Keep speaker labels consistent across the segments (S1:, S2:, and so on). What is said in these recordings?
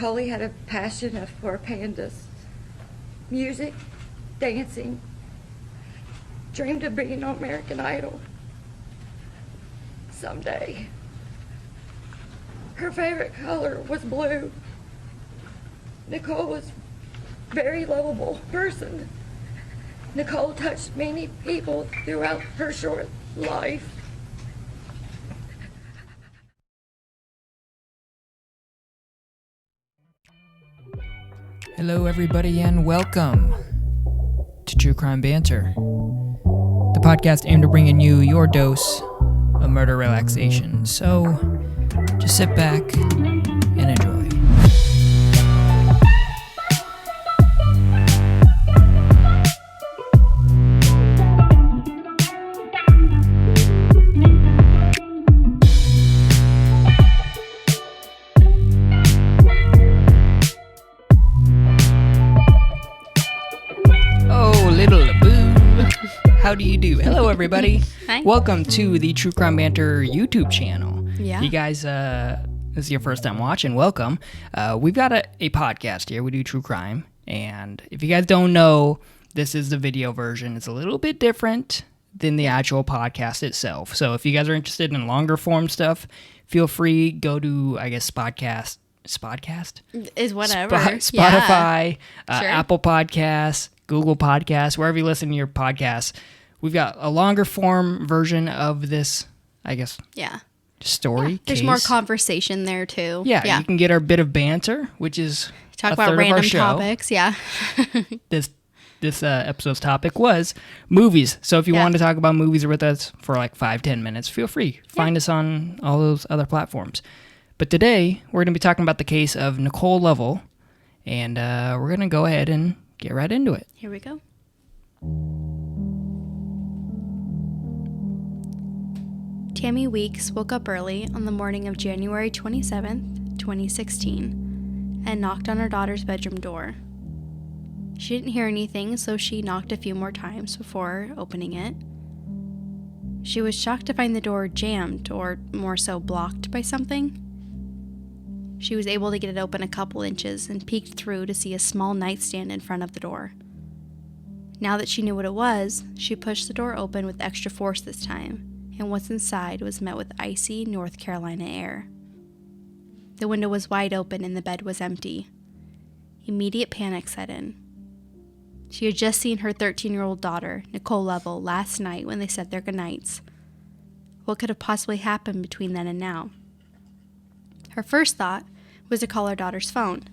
S1: Coley had a passion for pandas, music, dancing, dreamed of being on American Idol someday. Her favorite color was blue. Nicole was a very lovable person. Nicole touched many people throughout her short life.
S2: Hello everybody and welcome to True Crime Banter, the podcast aimed at bringing you your dose of murder relaxation. So just sit back and enjoy. How do you do? Hello, everybody.
S3: Hi.
S2: Welcome to the True Crime Banter YouTube channel.
S3: Yeah.
S2: You guys, this is your first time watching, welcome. We've got a podcast here. We do true crime. And if you guys don't know, this is the video version. It's a little bit different than the actual podcast itself. So if you guys are interested in longer form stuff, feel free, go to, I guess, Spodcast
S3: is whatever.
S2: Spotify,
S3: Sure.
S2: Apple Podcasts, Google Podcasts, wherever you listen to your podcasts. We've got a longer form version of this, I guess, story.
S3: There's
S2: case.
S3: more conversation there too.
S2: Yeah, you can get our bit of banter, which is
S3: talk
S2: a
S3: about
S2: third
S3: random
S2: of our show.
S3: topics. Yeah.
S2: This episode's topic was movies. So if you want to talk about movies with us for like 5-10 minutes, feel free. Find us on all those other platforms. But today, we're going to be talking about the case of Nicole Lovell, and we're going to go ahead and get right into it.
S3: Here we go. Tammy Weeks woke up early on the morning of January 27th, 2016, and knocked on her daughter's bedroom door. She didn't hear anything, so she knocked a few more times before opening it. She was shocked to find the door jammed, or more so blocked by something. She was able to get it open a couple inches and peeked through to see a small nightstand in front of the door. Now that she knew what it was, she pushed the door open with extra force this time, and what's inside was met with icy North Carolina air. The window was wide open and the bed was empty. Immediate panic set in. She had just seen her 13-year-old daughter, Nicole Lovell, last night when they said their goodnights. What could have possibly happened between then and now? Her first thought was to call her daughter's phone,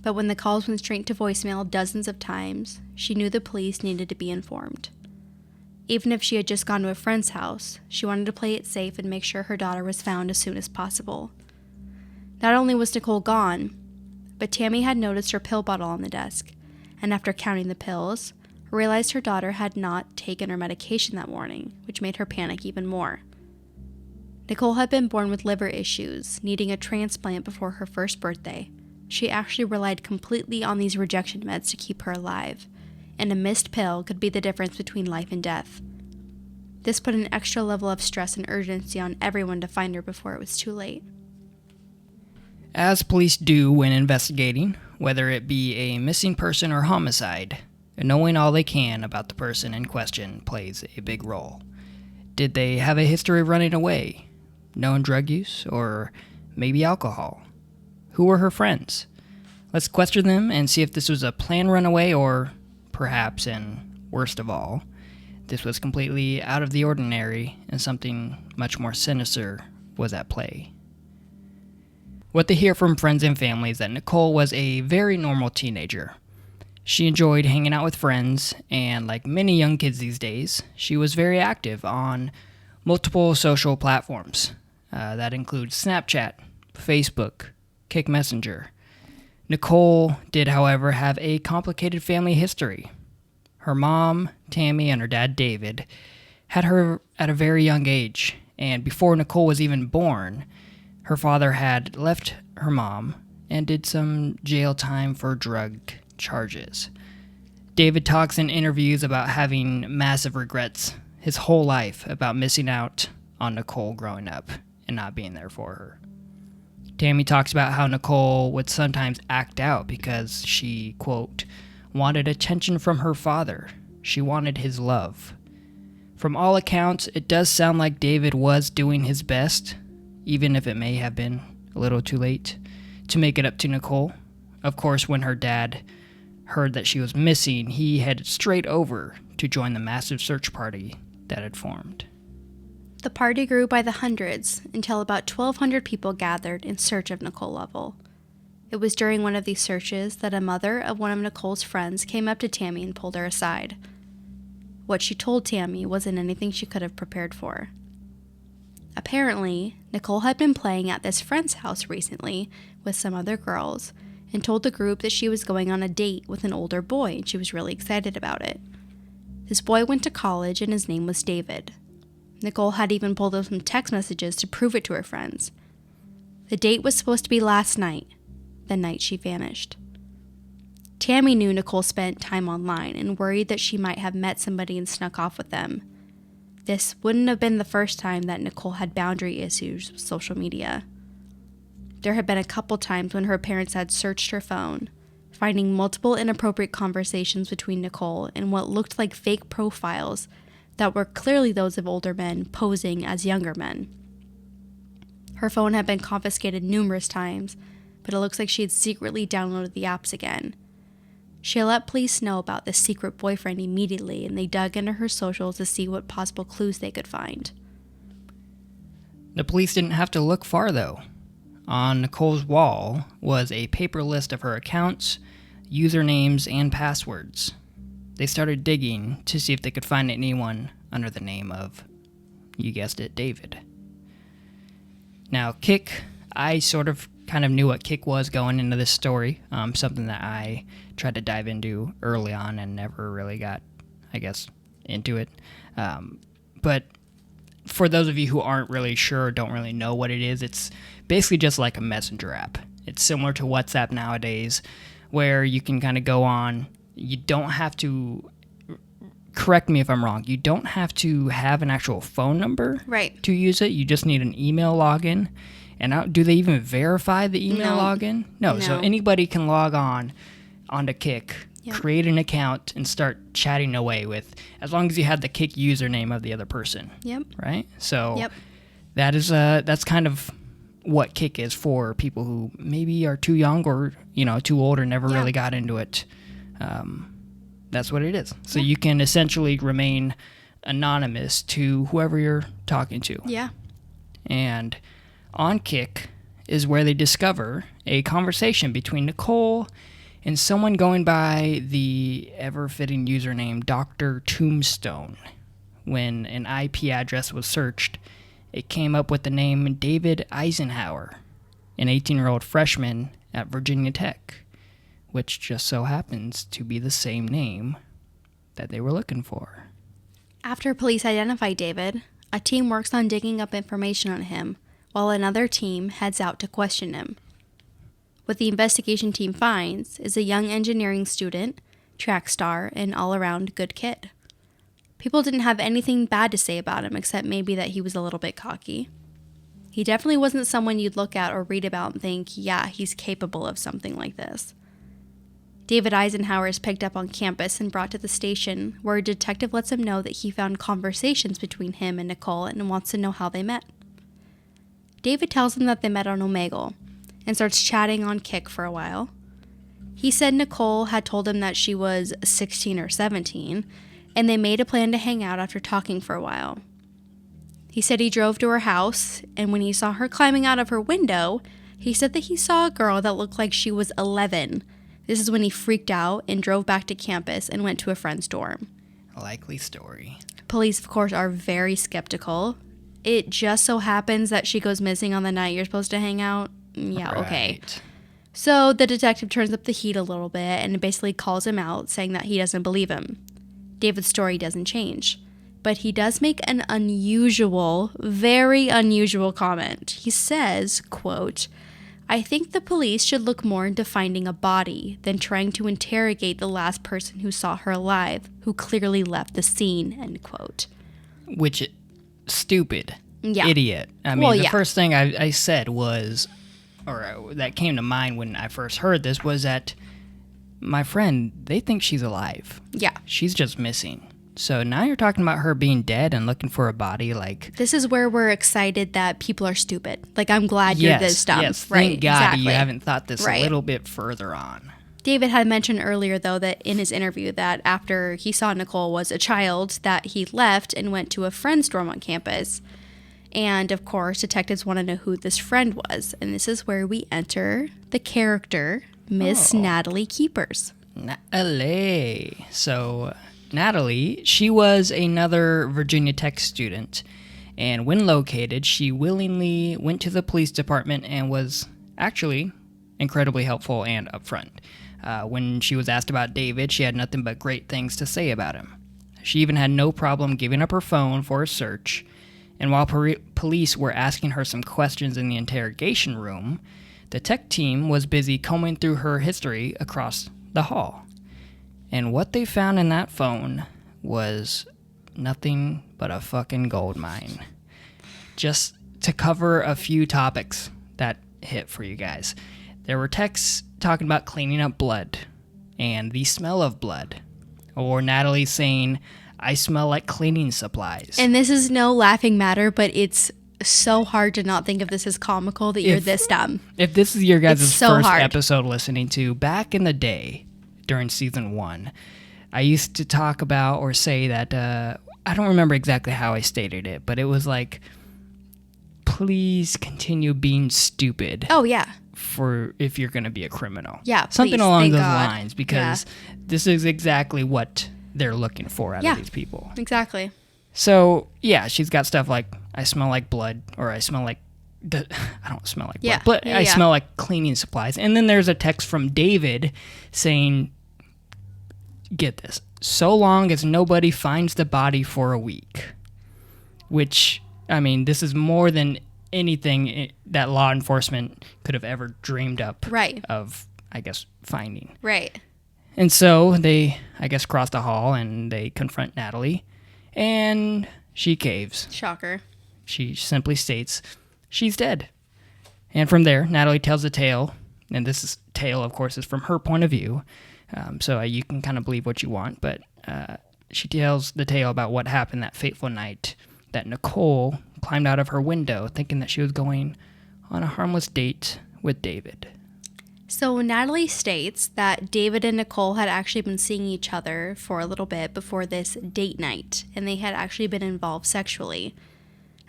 S3: but when the calls went straight to voicemail dozens of times, she knew the police needed to be informed. Even if she had just gone to a friend's house, she wanted to play it safe and make sure her daughter was found as soon as possible. Not only was Nicole gone, but Tammy had noticed her pill bottle on the desk, and after counting the pills, realized her daughter had not taken her medication that morning, which made her panic even more. Nicole had been born with liver issues, needing a transplant before her first birthday. She actually relied completely on these rejection meds to keep her alive, and a missed pill could be the difference between life and death. This put an extra level of stress and urgency on everyone to find her before it was too late.
S2: As police do when investigating, whether it be a missing person or homicide, knowing all they can about the person in question plays a big role. Did they have a history of running away? Known drug use? Or maybe alcohol? Who were her friends? Let's question them and see if this was a planned runaway or perhaps, and worst of all, this was completely out of the ordinary and something much more sinister was at play. What they hear from friends and family is that Nicole was a very normal teenager. She enjoyed hanging out with friends, and like many young kids these days, she was very active on multiple social platforms. That includes Snapchat, Facebook, Kick Messenger. Nicole did, however, have a complicated family history. Her mom, Tammy, and her dad, David, had her at a very young age, and before Nicole was even born, her father had left her mom and did some jail time for drug charges. David talks in interviews about having massive regrets his whole life about missing out on Nicole growing up and not being there for her. Tammy talks about how Nicole would sometimes act out because she, quote, wanted attention from her father. She wanted his love. From all accounts, it does sound like David was doing his best, even if it may have been a little too late, to make it up to Nicole. Of course, when her dad heard that she was missing, he headed straight over to join the massive search party that had formed.
S3: The party grew by the hundreds until about 1,200 people gathered in search of Nicole Lovell. It was during one of these searches that a mother of one of Nicole's friends came up to Tammy and pulled her aside. What she told Tammy wasn't anything she could have prepared for. Apparently, Nicole had been playing at this friend's house recently with some other girls and told the group that she was going on a date with an older boy and she was really excited about it. This boy went to college and his name was David. Nicole had even pulled up some text messages to prove it to her friends. The date was supposed to be last night, the night she vanished. Tammy knew Nicole spent time online and worried that she might have met somebody and snuck off with them. This wouldn't have been the first time that Nicole had boundary issues with social media. There had been a couple times when her parents had searched her phone, finding multiple inappropriate conversations between Nicole and what looked like fake profiles that were clearly those of older men posing as younger men. Her phone had been confiscated numerous times, but it looks like she had secretly downloaded the apps again. She let police know about this secret boyfriend immediately, and they dug into her socials to see what possible clues they could find.
S2: The police didn't have to look far, though. On Nicole's wall was a paper list of her accounts, usernames, and passwords. They started digging to see if they could find anyone under the name of, you guessed it, David. Now, Kik, I kind of knew what Kik was going into this story, something that I tried to dive into early on and never really got, I guess, into it. But for those of you who aren't really sure or don't really know what it is, it's basically just like a messenger app. It's similar to WhatsApp nowadays, where you can kind of go on. You don't have to, correct me if I'm wrong, you don't have to have an actual phone number to use it. You just need an email login. And do they even verify the email login? No. So anybody can log onto Kik, create an account, and start chatting away with, as long as you have the Kik username of the other person.
S3: Yep.
S2: Right? So that's kind of what Kik is for people who maybe are too young or, too old or never really got into it. That's what it is. So you can essentially remain anonymous to whoever you're talking to.
S3: Yeah.
S2: And on Kik is where they discover a conversation between Nicole and someone going by the ever-fitting username Dr. Tombstone. When an IP address was searched, it came up with the name David Eisenhower, an 18-year-old freshman at Virginia Tech, which just so happens to be the same name that they were looking for.
S3: After police identify David, a team works on digging up information on him, while another team heads out to question him. What the investigation team finds is a young engineering student, track star, and all-around good kid. People didn't have anything bad to say about him except maybe that he was a little bit cocky. He definitely wasn't someone you'd look at or read about and think, yeah, he's capable of something like this. David Eisenhower is picked up on campus and brought to the station, where a detective lets him know that he found conversations between him and Nicole and wants to know how they met. David tells him that they met on Omegle and starts chatting on Kik for a while. He said Nicole had told him that she was 16 or 17, and they made a plan to hang out after talking for a while. He said he drove to her house, and when he saw her climbing out of her window, he said that he saw a girl that looked like she was 11. This is when he freaked out and drove back to campus and went to a friend's dorm.
S2: A likely story.
S3: Police, of course, are very skeptical. It just so happens that she goes missing on the night you're supposed to hang out. Yeah,
S2: right.
S3: Okay. So the detective turns up the heat a little bit and basically calls him out, saying that he doesn't believe him. David's story doesn't change, but he does make an unusual, very unusual comment. He says, quote, "I think the police should look more into finding a body than trying to interrogate the last person who saw her alive, who clearly left the scene," end quote.
S2: Which, stupid.
S3: Yeah.
S2: Idiot. I mean, the first thing I said was, that came to mind when I first heard this was that my friend, they think she's alive.
S3: Yeah.
S2: She's just missing. So now you're talking about her being dead and looking for a body, like...
S3: This is where we're excited that people are stupid. Like, I'm glad you're this dumb.
S2: Yes,
S3: right,
S2: thank God
S3: exactly.
S2: you haven't thought this
S3: Right.
S2: a little bit further on.
S3: David had mentioned earlier, though, that in his interview that after he saw Nicole was a child, that he left and went to a friend's dorm on campus. And, of course, detectives want to know who this friend was. And this is where we enter the character, Miss Natalie Keepers.
S2: Natalie. So, Natalie, she was another Virginia Tech student. And when located, she willingly went to the police department and was actually incredibly helpful and upfront. When she was asked about David, she had nothing but great things to say about him. She even had no problem giving up her phone for a search. And while police were asking her some questions in the interrogation room, the tech team was busy combing through her history across the hall. And what they found in that phone was nothing but a fucking gold mine. Just to cover a few topics that hit for you guys. There were texts talking about cleaning up blood and the smell of blood. Or Natalie saying, "I smell like cleaning supplies."
S3: And this is no laughing matter, but it's so hard to not think of this as comical that you're this dumb.
S2: If this is your guys'
S3: so
S2: first
S3: hard.
S2: episode listening to, back in the day, during season 1, I used to talk about or say that, I don't remember exactly how I stated it, but it was like, please continue being stupid.
S3: Oh, yeah.
S2: For if you're going to be a criminal.
S3: Yeah,
S2: something
S3: please,
S2: along
S3: thank
S2: those
S3: God.
S2: lines, because this is exactly what they're looking for out
S3: Yeah.
S2: of these people.
S3: Exactly.
S2: So, yeah, she's got stuff like, "I smell like blood," or "I smell like..." I don't smell like blood,
S3: Yeah,
S2: but
S3: yeah,
S2: I
S3: yeah.
S2: smell like cleaning supplies. And then there's a text from David saying, get this, "So long as nobody finds the body for a week." Which, I mean, this is more than anything that law enforcement could have ever dreamed up
S3: Right.
S2: of, I guess, finding.
S3: Right.
S2: And so they, I guess, cross the hall and they confront Natalie, and she caves.
S3: Shocker.
S2: She simply states she's dead. And from there, Natalie tells the tale, and this tale, of course, is from her point of view, so you can kind of believe what you want, but she tells the tale about what happened that fateful night that Nicole climbed out of her window thinking that she was going on a harmless date with David.
S3: So Natalie states that David and Nicole had actually been seeing each other for a little bit before this date night, and they had actually been involved sexually.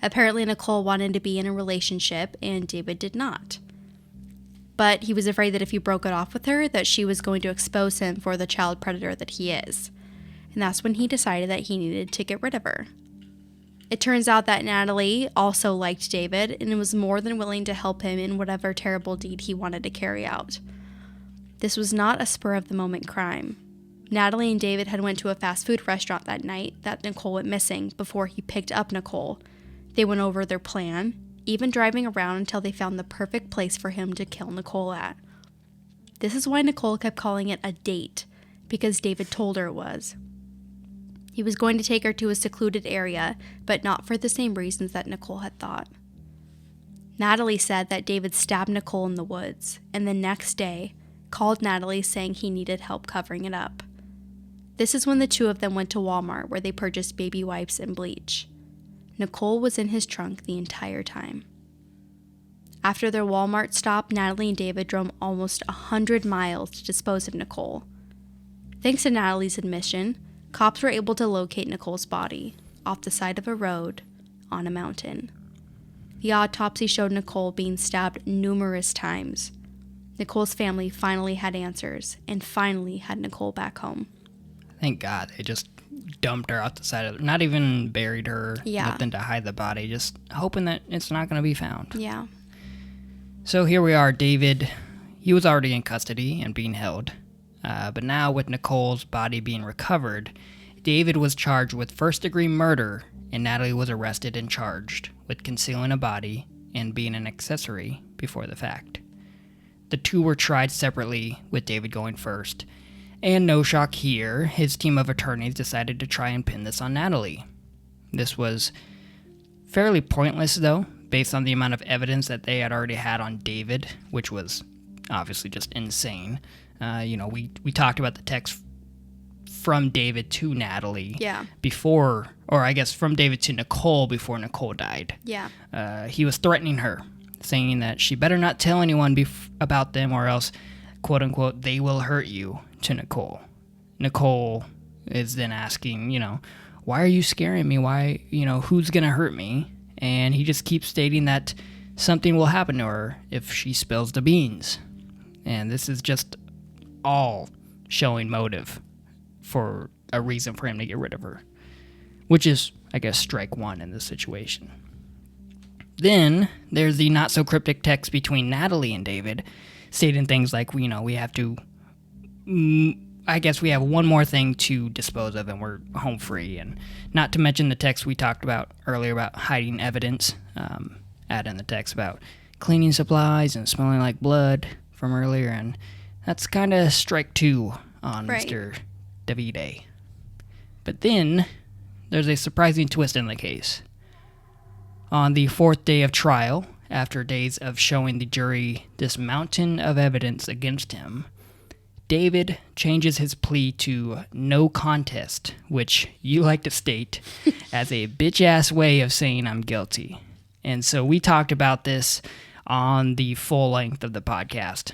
S3: Apparently, Nicole wanted to be in a relationship, and David did not. But he was afraid that if he broke it off with her, that she was going to expose him for the child predator that he is. And that's when he decided that he needed to get rid of her. It turns out that Natalie also liked David and was more than willing to help him in whatever terrible deed he wanted to carry out. This was not a spur-of-the-moment crime. Natalie and David had went to a fast food restaurant that night that Nicole went missing before he picked up Nicole. They went over their plan, even driving around until they found the perfect place for him to kill Nicole at. This is why Nicole kept calling it a date, because David told her it was. He was going to take her to a secluded area, but not for the same reasons that Nicole had thought. Natalie said that David stabbed Nicole in the woods, and the next day called Natalie saying he needed help covering it up. This is when the two of them went to Walmart, where they purchased baby wipes and bleach. Nicole was in his trunk the entire time. After their Walmart stop, Natalie and David drove almost 100 miles to dispose of Nicole. Thanks to Natalie's admission, cops were able to locate Nicole's body off the side of a road on a mountain. The autopsy showed Nicole being stabbed numerous times. Nicole's family finally had answers and finally had Nicole back home.
S2: Thank God they just dumped her out the side of it. Not even buried her,
S3: Yeah.
S2: nothing to hide the body, just hoping that it's not going to be found.
S3: Yeah.
S2: So here we are, David. He was already in custody and being held. But now with Nicole's body being recovered, David was charged with first-degree murder, and Natalie was arrested and charged with concealing a body and being an accessory before the fact. The two were tried separately, with David going first. And no shock here, his team of attorneys decided to try and pin this on Natalie. This was fairly pointless, though, based on the amount of evidence that they had already had on David, which was obviously just insane. We talked about the text from David to Natalie before, or I guess from David to Nicole before Nicole died.
S3: Yeah.
S2: He was threatening her, saying that she better not tell anyone about them or else, quote unquote, they will hurt you, to Nicole. Nicole is then asking, why are you scaring me? Why, who's going to hurt me? And he just keeps stating that something will happen to her if she spills the beans. And this is just all showing motive for a reason for him to get rid of her, which is, I guess, strike one in this situation. Then there's the not so cryptic text between Natalie and David, stating things like, we have to, I guess we have one more thing to dispose of and we're home free. And not to mention the text we talked about earlier about hiding evidence, add in the text about cleaning supplies and smelling like blood from earlier. And that's kind of strike two on Mr. Davide. But then there's a surprising twist in the case. On the fourth day of trial, after days of showing the jury this mountain of evidence against him, David changes his plea to no contest, which you like to state as a bitch-ass way of saying I'm guilty. And so we talked about this on the full length of the podcast.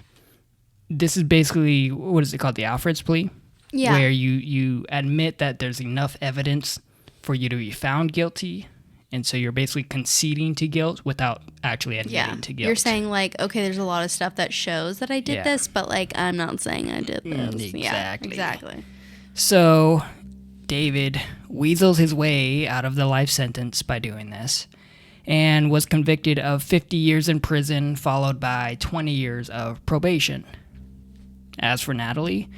S2: This is basically, what is it called, the Alfred's plea?
S3: Yeah.
S2: Where you admit that there's enough evidence for you to be found guilty, and so you're basically conceding to guilt without actually admitting to guilt.
S3: You're saying, okay, there's a lot of stuff that shows that I did this, but, I'm not saying I did this.
S2: Exactly.
S3: Yeah, exactly.
S2: So David weasels his way out of the life sentence by doing this, and was convicted of 50 years in prison, followed by 20 years of probation. As for Natalie,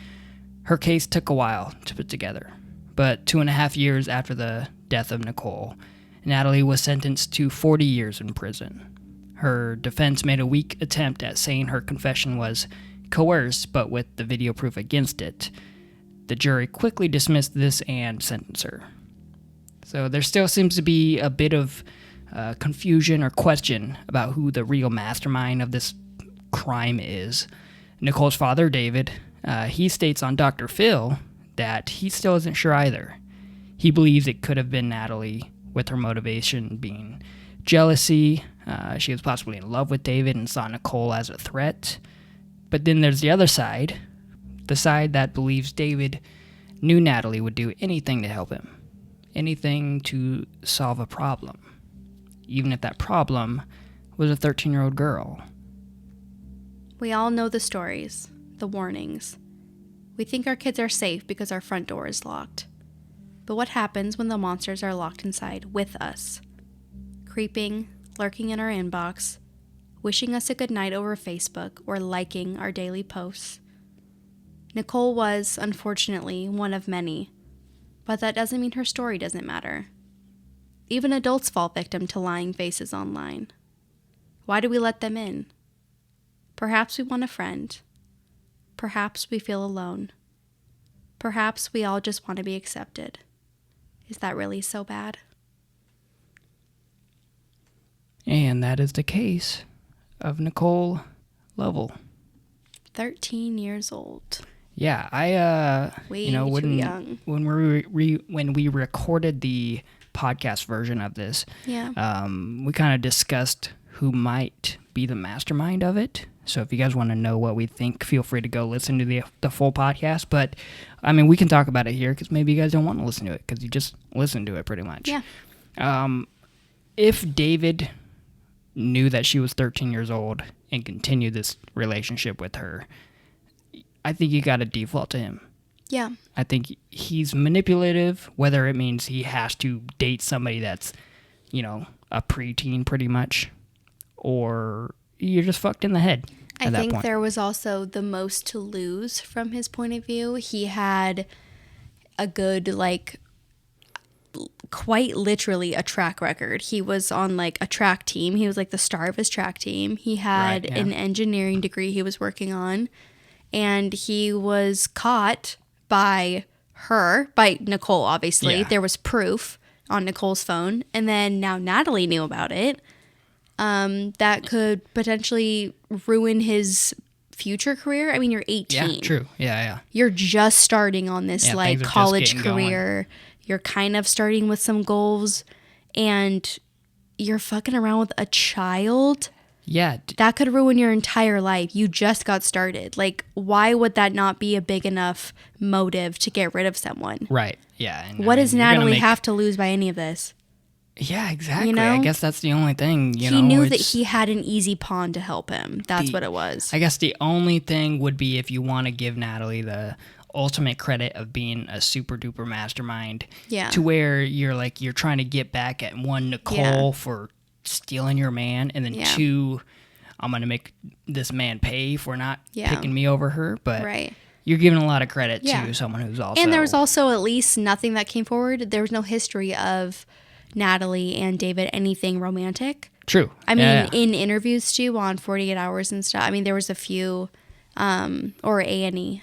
S2: her case took a while to put together, but 2.5 years after the death of Nicole, Natalie was sentenced to 40 years in prison. Her defense made a weak attempt at saying her confession was coerced, but with the video proof against it, the jury quickly dismissed this and sentenced her. So there still seems to be a bit of confusion or question about who the real mastermind of this crime is. Nicole's father, David, he states on Dr. Phil that he still isn't sure either. He believes it could have been Natalie, with her motivation being jealousy. She was possibly in love with David and saw Nicole as a threat. But then there's the other side, the side that believes David knew Natalie would do anything to help him, anything to solve a problem, even if that problem was a 13-year-old girl.
S3: We all know the stories, the warnings. We think our kids are safe because our front door is locked. But what happens when the monsters are locked inside with us? Creeping, lurking in our inbox, wishing us a good night over Facebook, or liking our daily posts. Nicole was, unfortunately, one of many, but that doesn't mean her story doesn't matter. Even adults fall victim to lying faces online. Why do we let them in? Perhaps we want a friend. Perhaps we feel alone. Perhaps we all just want to be accepted. Is that really so bad?
S2: And that is the case of Nicole Lovell.
S3: 13 years old.
S2: Yeah, I
S3: too young.
S2: when we recorded the podcast version of this, we kind of discussed who might be the mastermind of it. So if you guys want to know what we think, feel free to go listen to the full podcast. But, we can talk about it here because maybe you guys don't want to listen to it because you just listened to it pretty much.
S3: Yeah.
S2: If David knew that she was 13 years old and continued this relationship with her, I think you got to default to him.
S3: Yeah.
S2: I think he's manipulative, whether it means he has to date somebody that's, a preteen pretty much, or you're just fucked in the head.
S3: I think there was also the most to lose from his point of view. He had a good, quite literally a track record. He was on a track team. He was the star of his track team. He had an engineering degree he was working on, and he was caught by Nicole, obviously. Yeah. There was proof on Nicole's phone, and then now Natalie knew about it. that could potentially ruin his future career. I mean, you're 18.
S2: Yeah, true. Yeah.
S3: You're just starting on this
S2: Yeah,
S3: like
S2: things are just
S3: college
S2: getting
S3: career. You're kind of starting with some goals, and you're fucking around with a child.
S2: Yeah.
S3: That could ruin your entire life. You just got started. Like, why would that not be a big enough motive to get rid of someone?
S2: Right. Yeah. And,
S3: What
S2: I mean,
S3: does
S2: you're gonna
S3: Natalie have to lose by any of this?
S2: Yeah, exactly.
S3: You know?
S2: I guess that's the only thing.
S3: He knew that he had an easy pawn to help him. That's what it was.
S2: I guess the only thing would be if you want to give Natalie the ultimate credit of being a super duper mastermind.
S3: Yeah.
S2: To where you're trying to get back at one, Nicole for stealing your man, and then two, I'm going to make this man pay for not picking me over her. But you're giving a lot of credit to someone who's also...
S3: And there was also at least nothing that came forward. There was no history of Natalie and David anything romantic.
S2: True.
S3: I mean, in interviews too on 48 Hours and stuff, I mean, there was a few... or A&E,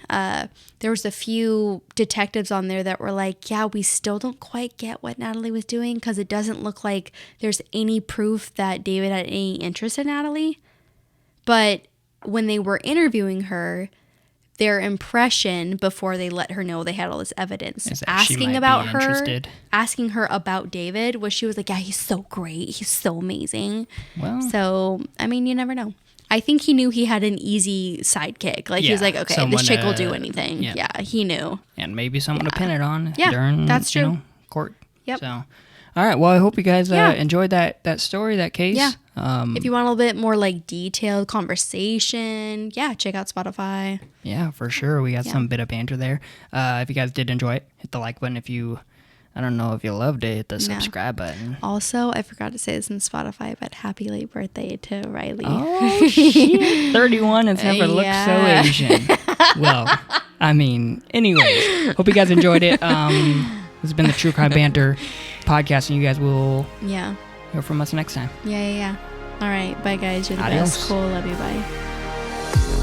S3: there was a few detectives on there that were like, yeah, we still don't quite get what Natalie was doing because it doesn't look like there's any proof that David had any interest in Natalie. But when they were interviewing her, their impression before they let her know they had all this evidence, asking about her, asking her about David, was she was like, yeah, he's so great. He's so amazing.
S2: Well,
S3: so, I mean, you never know. I think he knew he had an easy sidekick. Like, he was like, okay, this chick will do anything. Yeah, he knew.
S2: And maybe someone to pin it on
S3: during,
S2: that's true.
S3: You know,
S2: court.
S3: Yep.
S2: So, all right. Well, I hope you guys enjoyed that story, that case.
S3: Yeah. If you want a little bit more, like, detailed conversation, check out Spotify.
S2: Yeah, for sure. We got some bit of banter there. If you guys did enjoy it, hit the like button. If you... I don't know if you loved it, hit the subscribe button.
S3: Also, I forgot to say this in Spotify, but happy late birthday to Riley.
S2: Oh, shit. 31 has never looked so Asian. Well, I mean, anyways, hope you guys enjoyed it. This has been the True Crime Banter podcast, and you guys will hear from us next time.
S3: Yeah. All right. Bye, guys. You're the
S2: Adios.
S3: best. Cool. Love you. Bye.